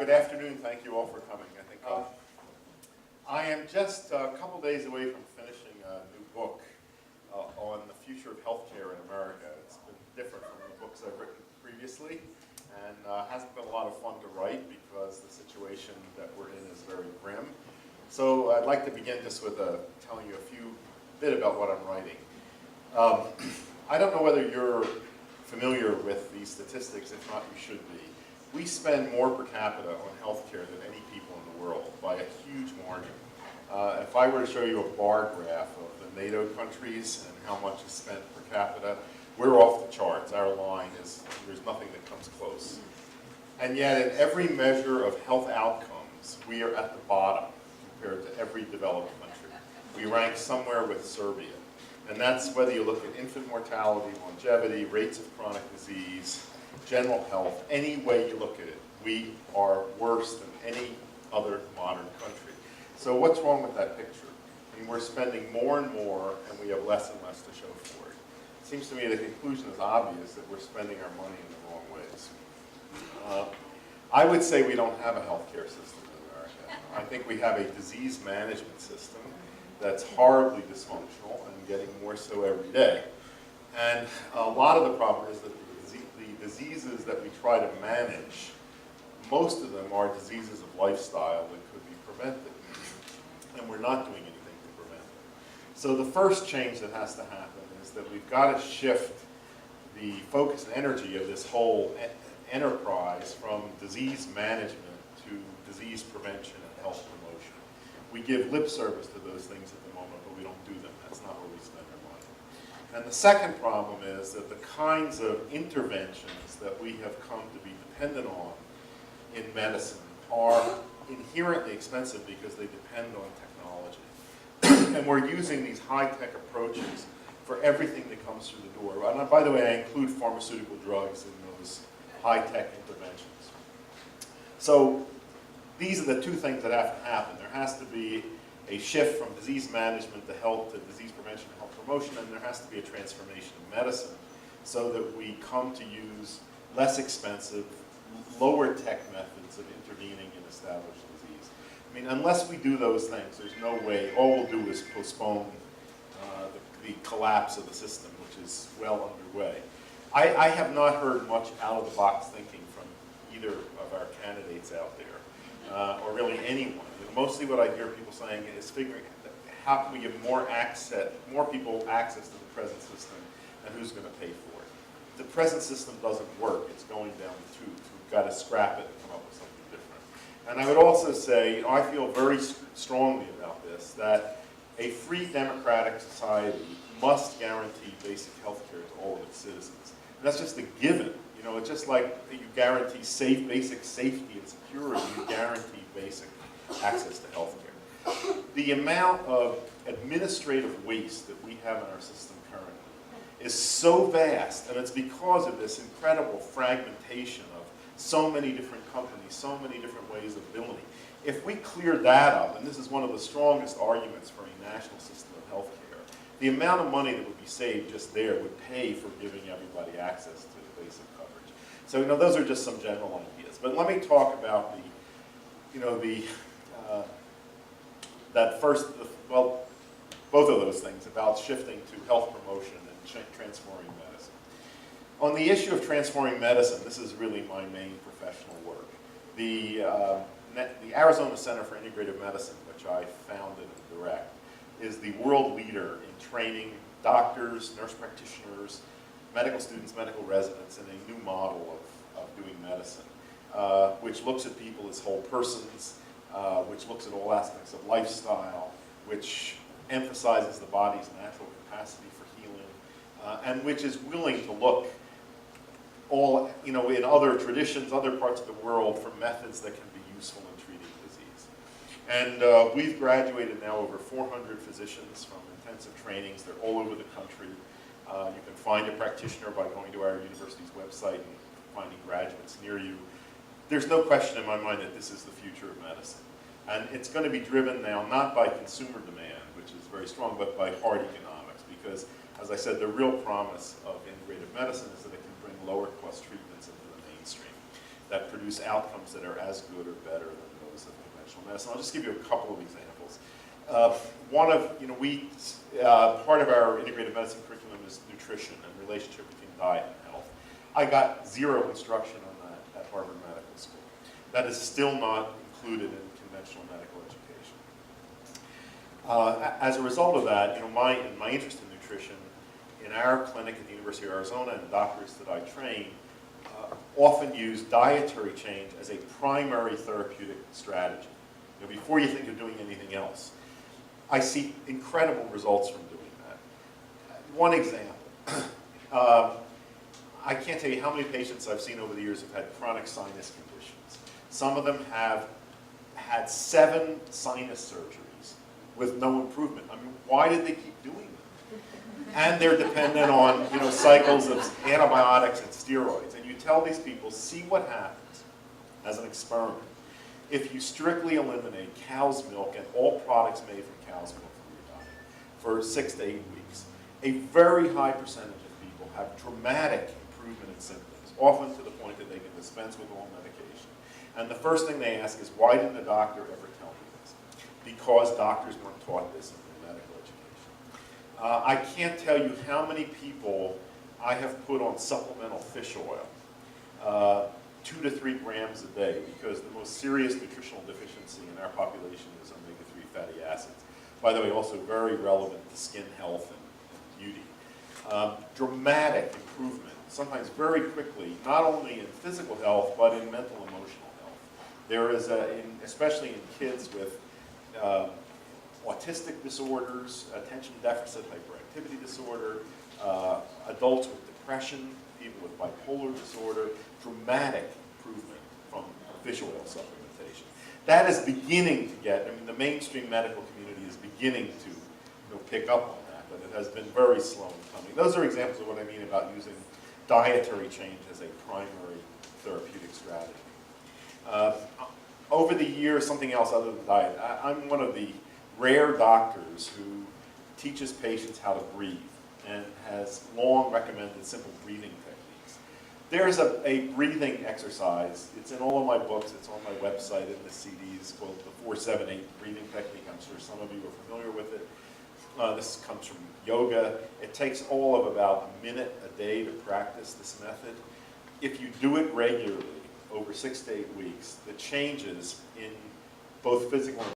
Good afternoon. Thank you all for coming. I am just a couple days away from finishing a new book on the future of healthcare in America. It's been different from the books I've written previously, and hasn't been a lot of fun to write because the situation that we're in is very grim. So I'd like to begin just with telling you a bit about what I'm writing. I don't know whether you're familiar with these statistics. If not, you should be. We spend more per capita on healthcare than any people in the world by a huge margin. If I were to show you a bar graph of the NATO countries and how much is spent per capita, we're off the charts. Our line is, there's nothing that comes close. And yet in every measure of health outcomes, we are at the bottom compared to every developed country. We rank somewhere with Serbia. And that's whether you look at infant mortality, longevity, rates of chronic disease, general health, any way you look at it, we are worse than any other modern country. So what's wrong with that picture? I mean, we're spending more and more, and we have less and less to show for it. It seems to me the conclusion is obvious that we're spending our money in the wrong ways. I would say we don't have a healthcare system in America. I think we have a disease management system that's horribly dysfunctional and getting more so every day. And a lot of the problem is that the diseases that we try to manage, most of them are diseases of lifestyle that could be prevented. And we're not doing anything to prevent them. So the first change that has to happen is that we've got to shift the focus and energy of this whole enterprise from disease management to disease prevention and health promotion. We give lip service to those things at the moment, but we don't do them. That's not where we spend our money. And the second problem is that the kinds of interventions that we have come to be dependent on in medicine are inherently expensive because they depend on technology. And we're using these high-tech approaches for everything that comes through the door. And by the way, I include pharmaceutical drugs in those high-tech interventions. So these are the two things that have to happen. There has to be a shift from disease management to health to disease prevention and health promotion, and there has to be a transformation of medicine so that we come to use less expensive, lower tech methods of intervening in established disease. I mean, unless we do those things, there's no way. All we'll do is postpone the collapse of the system, which is well underway. I have not heard much out-of-the-box thinking from either of our candidates out there, or really anyone. Mostly what I hear people saying is figuring how can we give more people access to the present system, and who's going to pay for it. The present system doesn't work. It's going down the tubes. We've got to scrap it and come up with something different. And I would also say, I feel very strongly about this, that a free democratic society must guarantee basic health care to all of its citizens. And that's just a given. It's just like you guarantee basic safety and security, you guarantee basic access to health care. The amount of administrative waste that we have in our system currently is so vast, and it's because of this incredible fragmentation of so many different companies, so many different ways of billing. If we cleared that up, and this is one of the strongest arguments for a national system of health care, the amount of money that would be saved just there would pay for giving everybody access to basic coverage. So, those are just some general ideas. But let me talk about both of those things about shifting to health promotion and transforming medicine. On the issue of transforming medicine, this is really my main professional work. The Arizona Center for Integrative Medicine, which I founded and direct, is the world leader in training doctors, nurse practitioners, medical students, medical residents in a new model of doing medicine, which looks at people as whole persons, which looks at all aspects of lifestyle, which emphasizes the body's natural capacity for healing, and which is willing to look in other traditions, other parts of the world for methods that can be useful in treating disease. And we've graduated now over 400 physicians from intensive trainings. They're all over the country. You can find a practitioner by going to our university's website and finding graduates near you. There's no question in my mind that this is the future of medicine. And it's going to be driven now not by consumer demand, which is very strong, but by hard economics. Because, as I said, the real promise of integrative medicine is that it can bring lower cost treatments into the mainstream. that produce outcomes that are as good or better than those of conventional medicine. I'll just give you a couple of examples. Part of our integrated medicine curriculum is nutrition and relationship between diet and health. I got 0 instruction on that at Harvard Medical School. That is still not included in conventional medical education. As a result of that, my interest in nutrition in our clinic at the University of Arizona and doctors that I train often use dietary change as a primary therapeutic strategy. Before you think of doing anything else. I see incredible results from doing that. One example. I can't tell you how many patients I've seen over the years have had chronic sinus conditions. Some of them have had 7 sinus surgeries with no improvement. I mean, why did they keep doing them? And they're dependent on cycles of antibiotics and steroids. And you tell these people, see what happens as an experiment if you strictly eliminate cow's milk and all products made from cow's milk from your diet for 6 to 8 weeks. A very high percentage of people have dramatic improvement in symptoms, often to the point that they can dispense with all medication. And the first thing they ask is, why didn't the doctor ever tell me this? Because doctors weren't taught this in their medical education. I can't tell you how many people I have put on supplemental fish oil, 2 to 3 grams a day, because the most serious nutritional deficiency in our population is omega-3 fatty acids. By the way, also very relevant to skin health and beauty. Dramatic improvement, sometimes very quickly, not only in physical health, but in mental and emotional health. There is, especially in kids with autistic disorders, attention deficit hyperactivity disorder, adults with depression, people with bipolar disorder, dramatic improvement from fish oil supplementation. That is beginning to get, the mainstream medical community is beginning to pick up on that, but it has been very slow in coming. Those are examples of what I mean about using dietary change as a primary therapeutic strategy. Over the years, something else other than diet, I'm one of the rare doctors who teaches patients how to breathe and has long recommended simple breathing techniques. There's a breathing exercise. It's in all of my books. It's on my website in the CDs called the 4-7-8 breathing technique. I'm sure some of you are familiar with it. This comes from yoga. It takes all of about a minute a day to practice this method. If you do it regularly over 6 to 8 weeks, the changes in both physical and